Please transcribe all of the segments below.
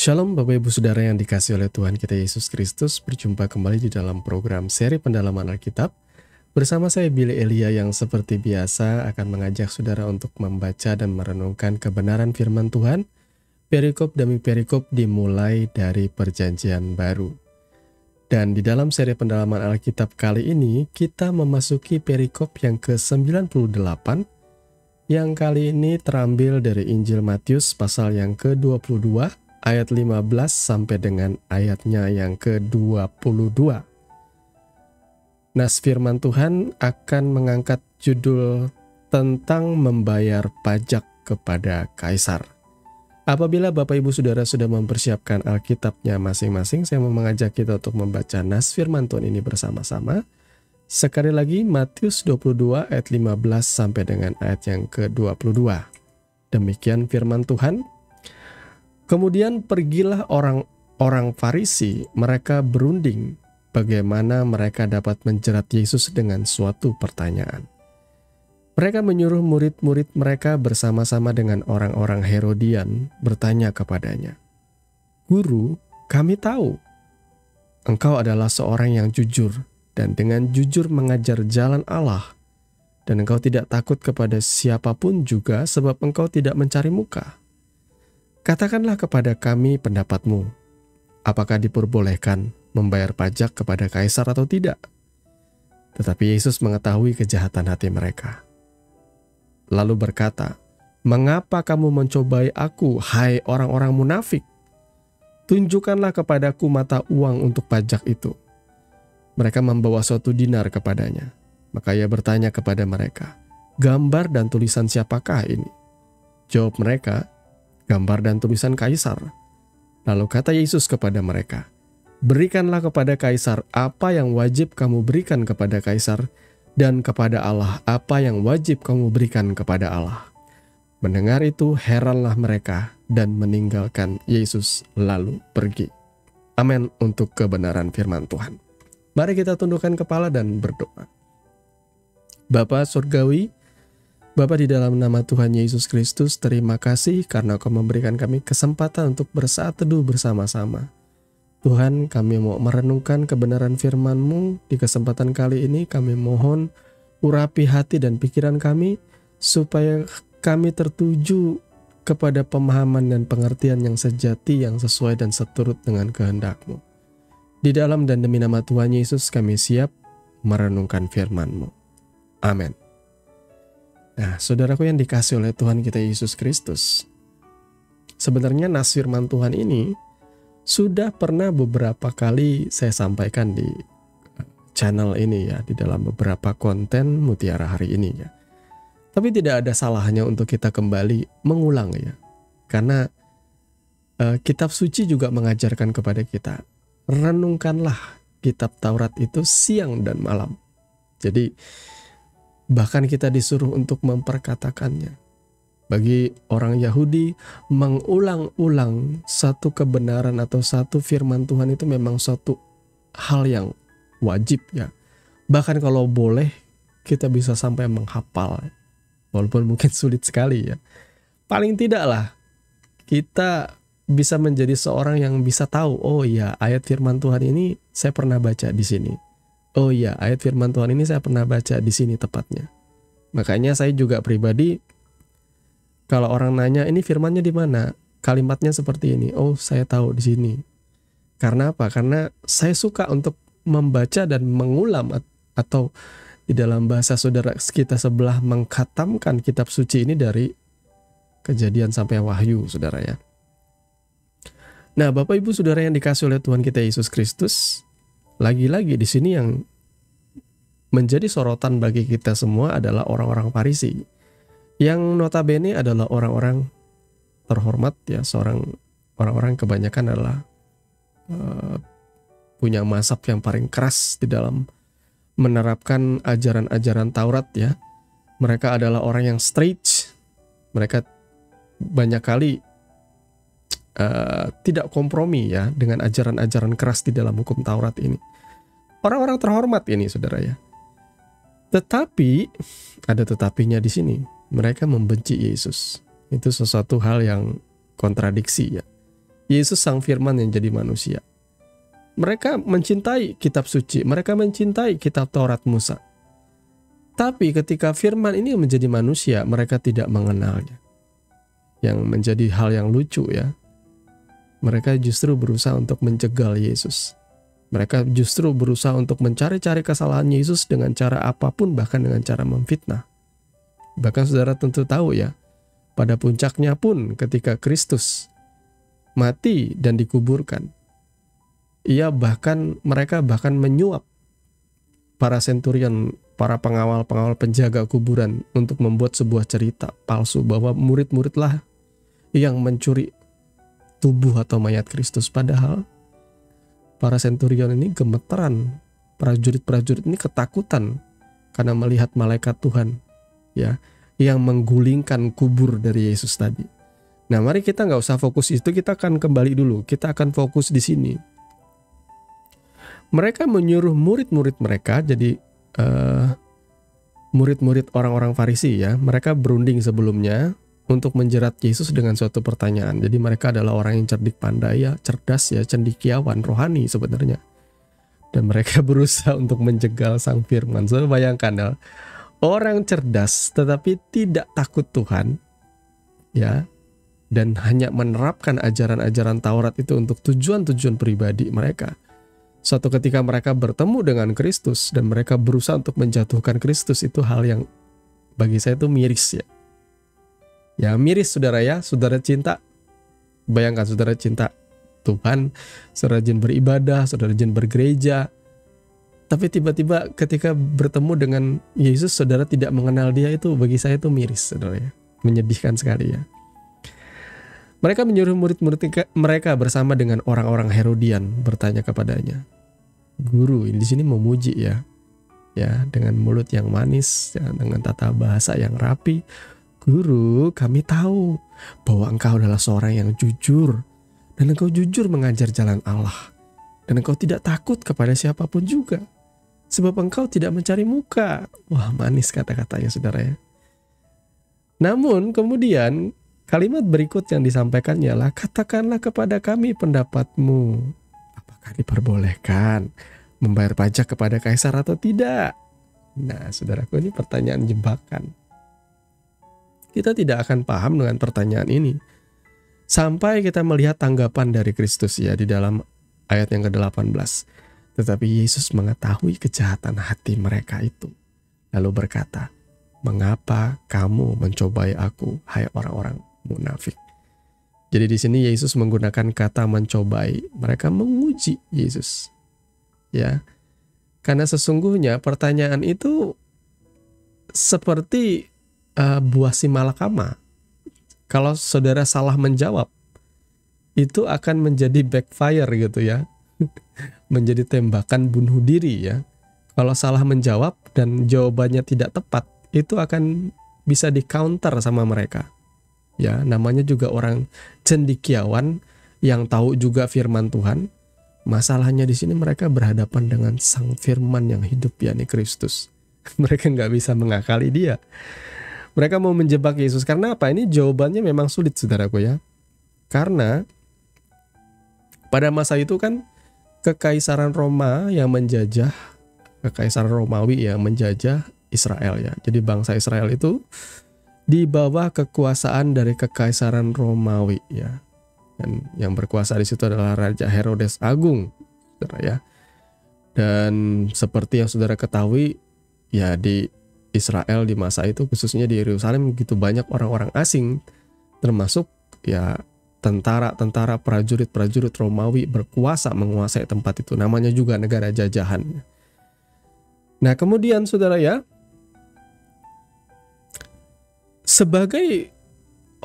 Shalom Bapak Ibu Saudara yang dikasihi oleh Tuhan kita Yesus Kristus. Berjumpa kembali di dalam program seri pendalaman Alkitab. Bersama saya Billy Elia yang seperti biasa akan mengajak saudara untuk membaca dan merenungkan kebenaran firman Tuhan. Perikop demi perikop dimulai dari perjanjian baru. Dan di dalam seri pendalaman Alkitab kali ini kita memasuki perikop yang ke-98 yang kali ini terambil dari Injil Matius pasal yang ke-22 ayat 15 sampai dengan ayatnya yang ke-22. Nas firman Tuhan akan mengangkat judul tentang membayar pajak kepada Kaisar. Apabila Bapak Ibu Saudara sudah mempersiapkan Alkitabnya masing-masing, saya mau mengajak kita untuk membaca nas firman Tuhan ini bersama-sama. Sekali lagi Matius 22 ayat 15 sampai dengan ayat yang ke-22. Demikian firman Tuhan. Kemudian pergilah orang-orang Farisi, mereka berunding bagaimana mereka dapat menjerat Yesus dengan suatu pertanyaan. Mereka menyuruh murid-murid mereka bersama-sama dengan orang-orang Herodian bertanya kepadanya, "Guru, kami tahu engkau adalah seorang yang jujur dan dengan jujur mengajar jalan Allah, dan engkau tidak takut kepada siapapun juga sebab engkau tidak mencari muka. Katakanlah kepada kami pendapatmu, apakah diperbolehkan membayar pajak kepada Kaisar atau tidak?" Tetapi Yesus mengetahui kejahatan hati mereka. Lalu berkata, "Mengapa kamu mencobai aku, hai orang-orang munafik? Tunjukkanlah kepadaku mata uang untuk pajak itu." Mereka membawa suatu dinar kepadanya. Maka ia bertanya kepada mereka, "Gambar dan tulisan siapakah ini?" Jawab mereka, "Gambar dan tulisan Kaisar." Lalu kata Yesus kepada mereka, "Berikanlah kepada Kaisar apa yang wajib kamu berikan kepada Kaisar, dan kepada Allah apa yang wajib kamu berikan kepada Allah." Mendengar itu heranlah mereka dan meninggalkan Yesus lalu pergi. Amin untuk kebenaran firman Tuhan. Mari kita tundukkan kepala dan berdoa. Bapa Surgawi, Bapa di dalam nama Tuhan Yesus Kristus, terima kasih karena Kau memberikan kami kesempatan untuk bersaat teduh bersama-sama. Tuhan, kami mau merenungkan kebenaran firman-Mu di kesempatan kali ini. Kami mohon urapi hati dan pikiran kami, supaya kami tertuju kepada pemahaman dan pengertian yang sejati, yang sesuai dan seturut dengan kehendak-Mu. Di dalam dan demi nama Tuhan Yesus, kami siap merenungkan firman-Mu. Amin. Nah, saudaraku yang dikasih oleh Tuhan kita Yesus Kristus, sebenarnya nas firman Tuhan ini sudah pernah beberapa kali saya sampaikan di channel ini ya, di dalam beberapa konten Mutiara Hari Ini ya. Tapi tidak ada salahnya untuk kita kembali mengulang ya. Karena kitab suci juga mengajarkan kepada kita, renungkanlah kitab Taurat itu siang dan malam. Jadi bahkan kita disuruh untuk memperkatakannya. Bagi orang Yahudi, mengulang-ulang satu kebenaran atau satu firman Tuhan itu memang suatu hal yang wajib ya. Bahkan kalau boleh, kita bisa sampai menghafal. Walaupun mungkin sulit sekali ya. Paling tidak lah, kita bisa menjadi seorang yang bisa tahu, oh iya, ayat firman Tuhan ini saya pernah baca di sini. Oh iya, ayat firman Tuhan ini saya pernah baca di sini tepatnya. Makanya saya juga pribadi, kalau orang nanya, ini firmannya di mana? Kalimatnya seperti ini. Oh, saya tahu di sini. Karena apa? Karena saya suka untuk membaca dan mengulam, atau di dalam bahasa saudara kita sebelah, mengkhatamkan kitab suci ini dari Kejadian sampai Wahyu, saudara ya. Nah, Bapak Ibu Saudara yang dikasih oleh Tuhan kita Yesus Kristus, lagi-lagi di sini yang menjadi sorotan bagi kita semua adalah orang-orang Farisi, yang notabene adalah orang-orang terhormat ya, orang-orang kebanyakan adalah punya mazhab yang paling keras di dalam menerapkan ajaran-ajaran Taurat ya. Mereka adalah orang yang straight, mereka banyak kali tidak kompromi ya dengan ajaran-ajaran keras di dalam hukum Taurat ini. Orang-orang terhormat ini, saudara ya. Tetapi ada tetapinya di sini. Mereka membenci Yesus. Itu sesuatu hal yang kontradiksi ya. Yesus Sang Firman yang jadi manusia. Mereka mencintai kitab suci, mereka mencintai kitab Taurat Musa. Tapi ketika firman ini menjadi manusia, mereka tidak mengenalnya. Yang menjadi hal yang lucu ya. Mereka justru berusaha untuk menjegal Yesus. Mereka justru berusaha untuk mencari-cari kesalahan Yesus dengan cara apapun, bahkan dengan cara memfitnah. Bahkan saudara tentu tahu ya, pada puncaknya pun ketika Kristus mati dan dikuburkan, mereka bahkan menyuap para senturion, para pengawal-pengawal penjaga kuburan untuk membuat sebuah cerita palsu bahwa murid-muridlah yang mencuri tubuh atau mayat Kristus. Padahal para senturion ini gemeteran, prajurit-prajurit ini ketakutan karena melihat malaikat Tuhan ya yang menggulingkan kubur dari Yesus tadi. Nah, mari kita nggak usah fokus itu, kita akan kembali dulu. Kita akan fokus di sini. Mereka menyuruh murid-murid mereka, jadi murid-murid orang-orang Farisi ya, mereka berunding sebelumnya untuk menjerat Yesus dengan suatu pertanyaan. Jadi mereka adalah orang yang cerdik pandai ya, cerdas ya, cendekiawan, rohani sebenarnya. Dan mereka berusaha untuk menjegal Sang Firman. So, bayangkan ya, orang cerdas tetapi tidak takut Tuhan ya, dan hanya menerapkan ajaran-ajaran Taurat itu untuk tujuan-tujuan pribadi mereka. Suatu ketika mereka bertemu dengan Kristus dan mereka berusaha untuk menjatuhkan Kristus, itu hal yang bagi saya itu miris ya. Ya miris saudara ya, saudara cinta. Bayangkan saudara cinta Tuhan, saudara rajin beribadah, saudara rajin bergereja. Tapi tiba-tiba ketika bertemu dengan Yesus, saudara tidak mengenal dia, itu bagi saya itu miris saudara ya. Menyedihkan sekali ya. Mereka menyuruh murid-murid mereka bersama dengan orang-orang Herodian bertanya kepadanya, "Guru, ini di sini memuji ya, dengan mulut yang manis, ya, dengan tata bahasa yang rapi. Guru, kami tahu bahwa engkau adalah seorang yang jujur dan engkau jujur mengajar jalan Allah dan engkau tidak takut kepada siapapun juga, sebab engkau tidak mencari muka." Wah, manis kata-katanya saudara ya. Namun kemudian kalimat berikut yang disampaikan ialah, "Katakanlah kepada kami pendapatmu. Apakah diperbolehkan membayar pajak kepada kaisar atau tidak?" Nah, saudaraku, ini pertanyaan jebakan. Kita tidak akan paham dengan pertanyaan ini sampai kita melihat tanggapan dari Kristus ya di dalam ayat yang ke-18. Tetapi Yesus mengetahui kejahatan hati mereka itu, lalu berkata, "Mengapa kamu mencobai aku, hai orang-orang munafik?" Jadi di sini Yesus menggunakan kata mencobai. Mereka menguji Yesus. Ya. Karena sesungguhnya pertanyaan itu seperti buah simalakama. Kalau saudara salah menjawab, itu akan menjadi backfire gitu ya. Menjadi tembakan bunuh diri ya. Kalau salah menjawab dan jawabannya tidak tepat, itu akan bisa di-counter sama mereka. Ya, namanya juga orang cendekiawan yang tahu juga firman Tuhan. Masalahnya di sini mereka berhadapan dengan Sang Firman yang hidup, yakni Kristus. Mereka nggak bisa mengakali dia. Mereka mau menjebak Yesus karena apa? Ini jawabannya memang sulit saudaraku ya. Karena pada masa itu kan kekaisaran Roma yang menjajah, kekaisaran Romawi yang menjajah Israel ya. Jadi bangsa Israel itu di bawah kekuasaan dari kekaisaran Romawi ya. Dan yang berkuasa di situ adalah Raja Herodes Agung, saudara ya. Dan seperti yang saudara ketahui ya, di Israel di masa itu, khususnya di Yerusalem, begitu banyak orang-orang asing, termasuk ya tentara-tentara, prajurit-prajurit Romawi berkuasa menguasai tempat itu. Namanya juga negara jajahan. Nah, kemudian saudara ya, sebagai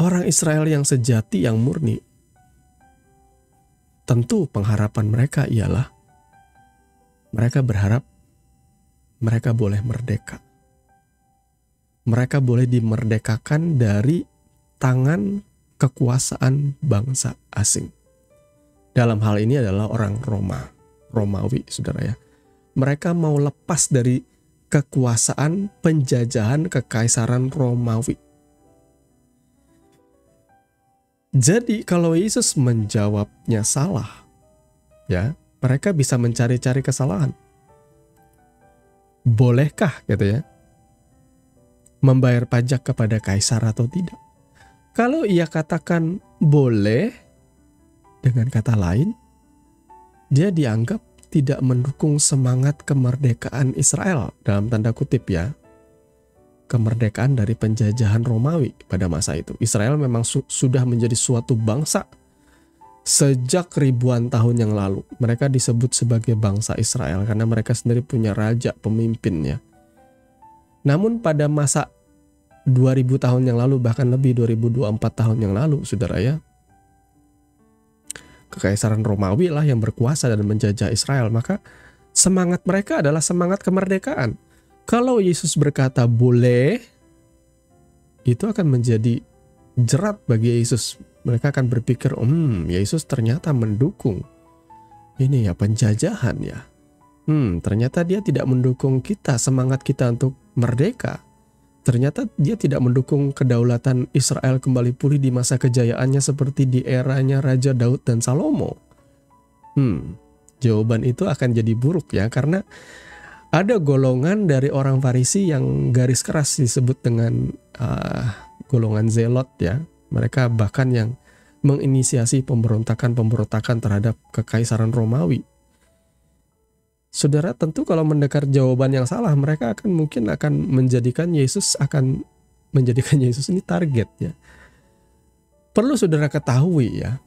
orang Israel yang sejati, yang murni, tentu pengharapan mereka ialah mereka berharap mereka boleh merdeka. Mereka boleh dimerdekakan dari tangan kekuasaan bangsa asing. Dalam hal ini adalah orang Romawi, saudara ya. Mereka mau lepas dari kekuasaan penjajahan kekaisaran Romawi. Jadi kalau Yesus menjawabnya salah, ya, mereka bisa mencari-cari kesalahan. Bolehkah gitu ya, membayar pajak kepada kaisar atau tidak? Kalau ia katakan boleh, dengan kata lain, dia dianggap tidak mendukung semangat kemerdekaan Israel, dalam tanda kutip ya. Kemerdekaan dari penjajahan Romawi pada masa itu. Israel memang sudah menjadi suatu bangsa sejak ribuan tahun yang lalu. Mereka disebut sebagai bangsa Israel karena mereka sendiri punya raja, pemimpinnya. Namun pada masa 2000 tahun yang lalu, bahkan lebih 2024 tahun yang lalu, saudara ya, Kekaisaran Romawi lah yang berkuasa dan menjajah Israel. Maka semangat mereka adalah semangat kemerdekaan. Kalau Yesus berkata boleh, itu akan menjadi jerat bagi Yesus. Mereka akan berpikir, Yesus ternyata mendukung ini ya, penjajahan ya. Ternyata dia tidak mendukung kita, semangat kita untuk merdeka. Ternyata dia tidak mendukung kedaulatan Israel kembali pulih di masa kejayaannya seperti di eranya Raja Daud dan Salomo. Jawaban itu akan jadi buruk ya, karena ada golongan dari orang Farisi yang garis keras disebut dengan golongan zelot ya. Mereka bahkan yang menginisiasi pemberontakan terhadap Kekaisaran Romawi. Saudara, tentu kalau mendengar jawaban yang salah, mereka mungkin akan menjadikan Yesus ini target ya. Perlu saudara ketahui ya.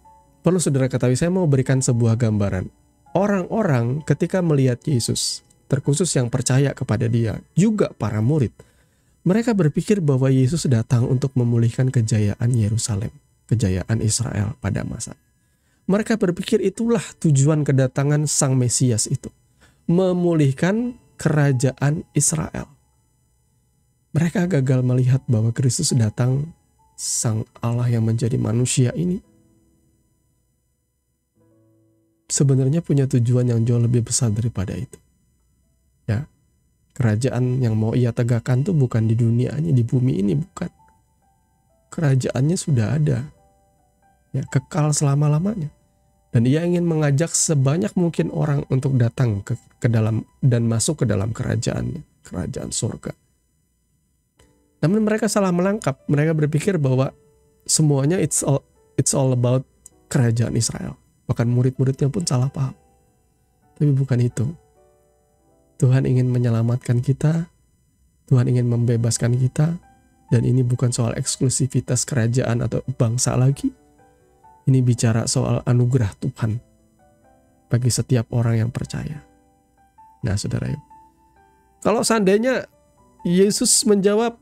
Saya mau berikan sebuah gambaran. Orang-orang ketika melihat Yesus, terkhusus yang percaya kepada dia, juga para murid, mereka berpikir bahwa Yesus datang untuk memulihkan kejayaan Yerusalem, kejayaan Israel pada masa. Mereka berpikir itulah tujuan kedatangan Sang Mesias itu, memulihkan kerajaan Israel. Mereka gagal melihat bahwa Kristus datang, Sang Allah yang menjadi manusia ini, sebenarnya punya tujuan yang jauh lebih besar daripada itu. Ya, kerajaan yang mau ia tegakkan tuh bukan di dunia ini, di bumi ini bukan. Kerajaannya sudah ada, ya, kekal selama-lamanya. Dan ia ingin mengajak sebanyak mungkin orang untuk datang ke dalam dan masuk ke dalam kerajaannya, kerajaan surga. Namun mereka salah melangkap. Mereka berpikir bahwa semuanya it's all about kerajaan Israel. Bahkan murid-muridnya pun salah paham. Tapi bukan itu. Tuhan ingin menyelamatkan kita, Tuhan ingin membebaskan kita, dan ini bukan soal eksklusivitas kerajaan atau bangsa lagi. Ini bicara soal anugerah Tuhan bagi setiap orang yang percaya. Nah, saudara, kalau seandainya Yesus menjawab,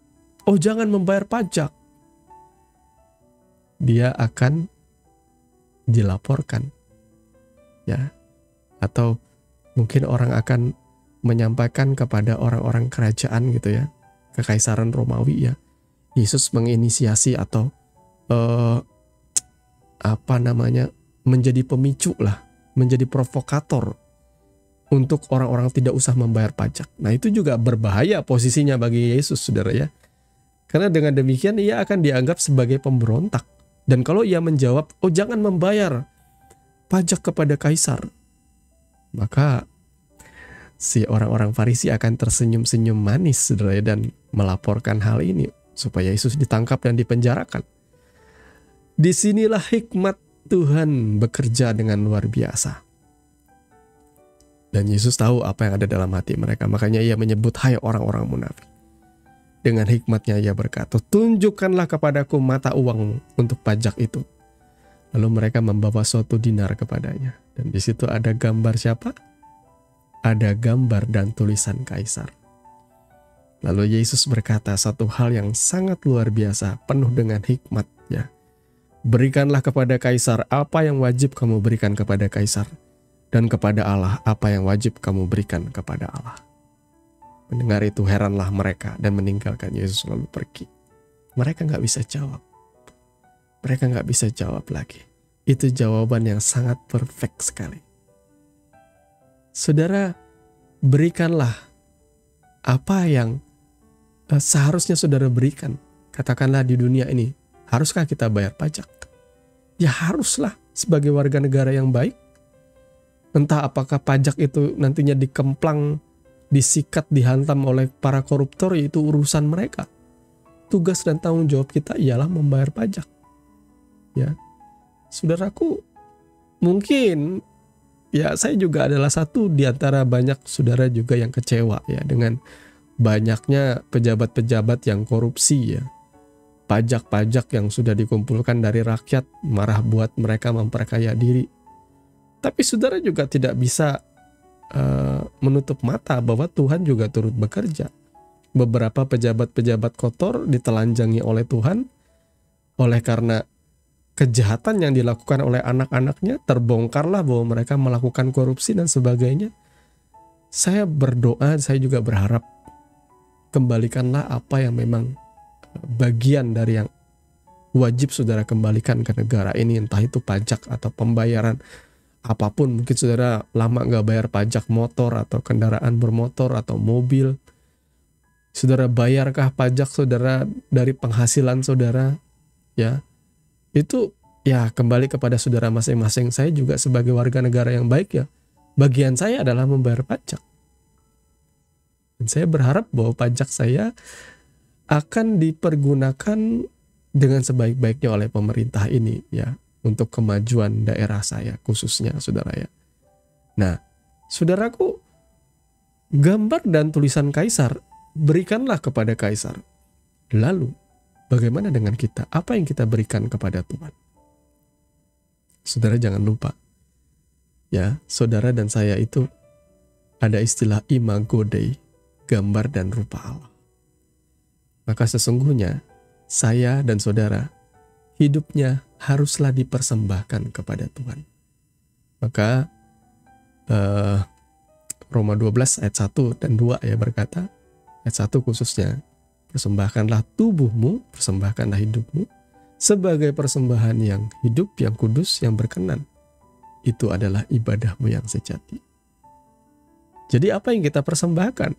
jangan membayar pajak, dia akan dilaporkan, ya, atau mungkin orang akan menyampaikan kepada orang-orang kerajaan gitu ya, Kekaisaran Romawi ya, Yesus menginisiasi atau menjadi pemicu lah, menjadi provokator untuk orang-orang tidak usah membayar pajak. Nah, itu juga berbahaya posisinya bagi Yesus, saudara ya, karena dengan demikian ia akan dianggap sebagai pemberontak. Dan kalau ia menjawab, jangan membayar pajak kepada kaisar, maka si orang-orang Farisi akan tersenyum-senyum manis, saudara, dan melaporkan hal ini supaya Yesus ditangkap dan dipenjarakan. Disinilah hikmat Tuhan bekerja dengan luar biasa. Dan Yesus tahu apa yang ada dalam hati mereka, makanya ia menyebut, hai orang-orang munafik. Dengan hikmatnya ia berkata, tunjukkanlah kepadaku mata uang untuk pajak itu. Lalu mereka membawa suatu dinar kepadanya. Dan di situ ada gambar siapa? Ada gambar dan tulisan kaisar. Lalu Yesus berkata satu hal yang sangat luar biasa, penuh dengan hikmat ya. Berikanlah kepada kaisar apa yang wajib kamu berikan kepada kaisar, dan kepada Allah apa yang wajib kamu berikan kepada Allah. Mendengar itu heranlah mereka dan meninggalkan Yesus lalu pergi. Mereka gak bisa jawab. Mereka gak bisa jawab lagi. Itu jawaban yang sangat perfect sekali. Saudara, berikanlah apa yang seharusnya saudara berikan. Katakanlah di dunia ini, haruskah kita bayar pajak? ya haruslah sebagai warga negara yang baik. Entah apakah pajak itu nantinya dikemplang, disikat, dihantam oleh para koruptor, itu urusan mereka. Tugas dan tanggung jawab kita ialah membayar pajak. Ya, saudaraku, mungkin ya saya juga adalah satu di antara banyak saudara juga yang kecewa ya dengan banyaknya pejabat-pejabat yang korupsi ya. Pajak-pajak yang sudah dikumpulkan dari rakyat marah buat mereka memperkaya diri. Tapi saudara juga tidak bisa menutup mata bahwa Tuhan juga turut bekerja. Beberapa pejabat-pejabat kotor ditelanjangi oleh Tuhan oleh karena kejahatan yang dilakukan oleh anak-anaknya, terbongkarlah bahwa mereka melakukan korupsi dan sebagainya. Saya berdoa, saya juga berharap kembalikanlah apa yang memang bagian dari yang wajib saudara kembalikan ke negara ini, entah itu pajak atau pembayaran apapun. Mungkin saudara lama gak bayar pajak motor atau kendaraan bermotor atau mobil. Saudara bayarkah pajak saudara dari penghasilan saudara? Ya, itu ya kembali kepada saudara masing-masing. Saya juga sebagai warga negara yang baik ya, bagian saya adalah membayar pajak. Dan saya berharap bahwa pajak saya akan dipergunakan dengan sebaik-baiknya oleh pemerintah ini ya, untuk kemajuan daerah saya khususnya saudara ya. Nah, saudaraku, gambar dan tulisan kaisar berikanlah kepada kaisar. Lalu bagaimana dengan kita? Apa yang kita berikan kepada Tuhan? Saudara jangan lupa ya, saudara dan saya itu ada istilah imago Dei, gambar dan rupa Allah. Maka sesungguhnya saya dan saudara hidupnya haruslah dipersembahkan kepada Tuhan. Maka Roma 12 ayat 1 dan 2 ya berkata, ayat 1 khususnya, persembahkanlah tubuhmu, persembahkanlah hidupmu sebagai persembahan yang hidup, yang kudus, yang berkenan. Itu adalah ibadahmu yang sejati. Jadi apa yang kita persembahkan?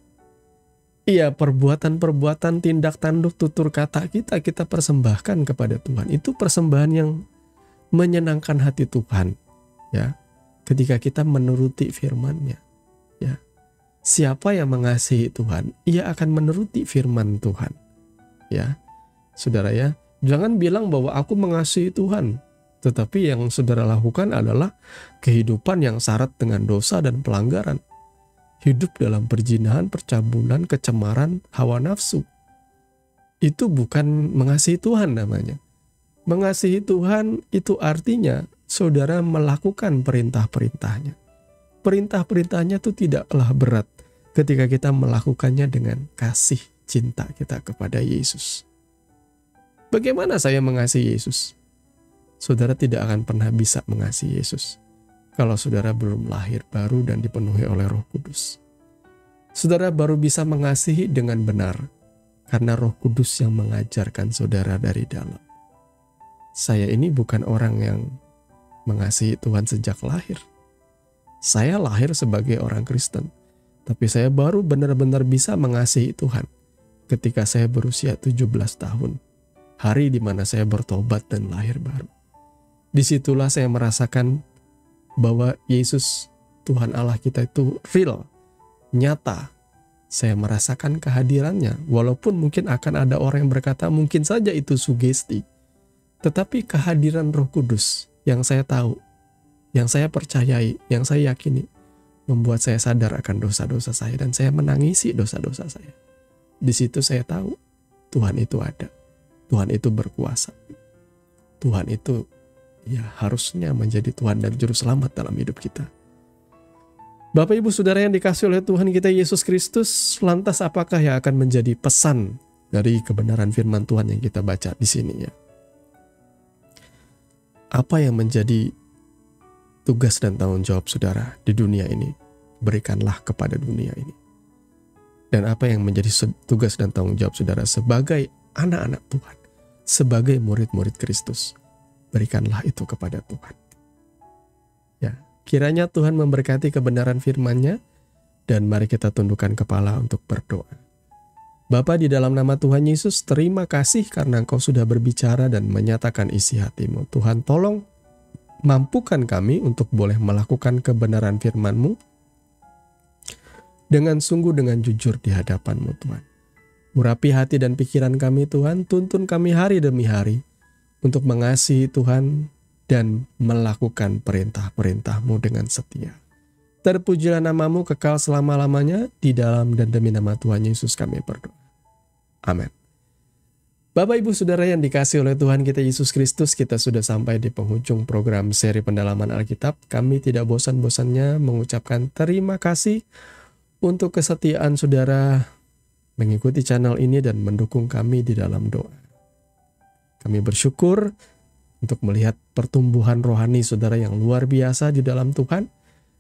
Iya, perbuatan-perbuatan, tindak tanduk, tutur kata kita persembahkan kepada Tuhan. Itu persembahan yang menyenangkan hati Tuhan. Ya, ketika kita menuruti firman-Nya. Ya, siapa yang mengasihi Tuhan, ia akan menuruti firman Tuhan. Ya, saudara ya, jangan bilang bahwa aku mengasihi Tuhan, tetapi yang saudara lakukan adalah kehidupan yang syarat dengan dosa dan pelanggaran. Hidup dalam perzinahan, percabulan, kecemaran, hawa nafsu. Itu bukan mengasihi Tuhan namanya. Mengasihi Tuhan itu artinya saudara melakukan perintah-perintahnya. Perintah-perintahnya itu tidaklah berat ketika kita melakukannya dengan kasih cinta kita kepada Yesus. Bagaimana saya mengasihi Yesus? Saudara tidak akan pernah bisa mengasihi Yesus kalau saudara belum lahir baru dan dipenuhi oleh Roh Kudus. Saudara baru bisa mengasihi dengan benar karena Roh Kudus yang mengajarkan saudara dari dalam. Saya ini bukan orang yang mengasihi Tuhan sejak lahir. Saya lahir sebagai orang Kristen, tapi saya baru benar-benar bisa mengasihi Tuhan ketika saya berusia 17 tahun. Hari di mana saya bertobat dan lahir baru. Disitulah saya merasakan bahwa Yesus, Tuhan Allah kita itu real, nyata. Saya merasakan kehadirannya, walaupun mungkin akan ada orang yang berkata mungkin saja itu sugesti. Tetapi kehadiran Roh Kudus yang saya tahu, yang saya percayai, yang saya yakini, membuat saya sadar akan dosa-dosa saya dan saya menangisi dosa-dosa saya. Di situ saya tahu Tuhan itu ada, Tuhan itu berkuasa, Tuhan itu ya harusnya menjadi Tuhan dan Juru Selamat dalam hidup kita. Bapak Ibu Saudara yang dikasihi oleh Tuhan kita Yesus Kristus, lantas apakah yang akan menjadi pesan dari kebenaran firman Tuhan yang kita baca di sini ya? Apa yang menjadi tugas dan tanggung jawab saudara di dunia ini? Berikanlah kepada dunia ini. Dan apa yang menjadi tugas dan tanggung jawab saudara sebagai anak-anak Tuhan, sebagai murid-murid Kristus? Berikanlah itu kepada Tuhan. Ya, kiranya Tuhan memberkati kebenaran firman-Nya dan mari kita tundukkan kepala untuk berdoa. Bapa, di dalam nama Tuhan Yesus, terima kasih karena Engkau sudah berbicara dan menyatakan isi hati-Mu. Tuhan, tolong mampukan kami untuk boleh melakukan kebenaran firman-Mu dengan sungguh, dengan jujur di hadapan-Mu, Tuhan. Urapi hati dan pikiran kami, Tuhan. Tuntun kami hari demi hari untuk mengasihi Tuhan dan melakukan perintah-perintah-Mu dengan setia. Terpujilah nama-Mu kekal selama-lamanya, di dalam dan demi nama Tuhan Yesus kami berdoa. Amin. Bapak, Ibu, Saudara yang dikasihi oleh Tuhan kita Yesus Kristus, kita sudah sampai di penghujung program seri pendalaman Alkitab. Kami tidak bosan-bosannya mengucapkan terima kasih untuk kesetiaan saudara mengikuti channel ini dan mendukung kami di dalam doa. Kami bersyukur untuk melihat pertumbuhan rohani saudara yang luar biasa di dalam Tuhan.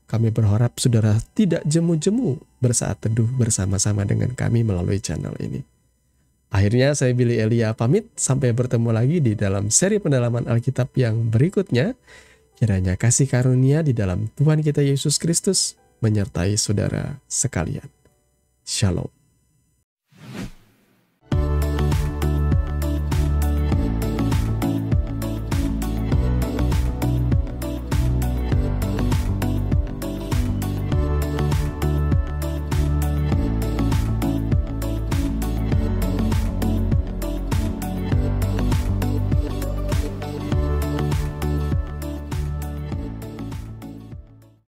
Kami berharap saudara tidak jemu-jemu bersaat teduh bersama-sama dengan kami melalui channel ini. Akhirnya saya Billy Elia pamit, sampai bertemu lagi di dalam seri pendalaman Alkitab yang berikutnya. Kiranya kasih karunia di dalam Tuhan kita Yesus Kristus menyertai saudara sekalian. Shalom.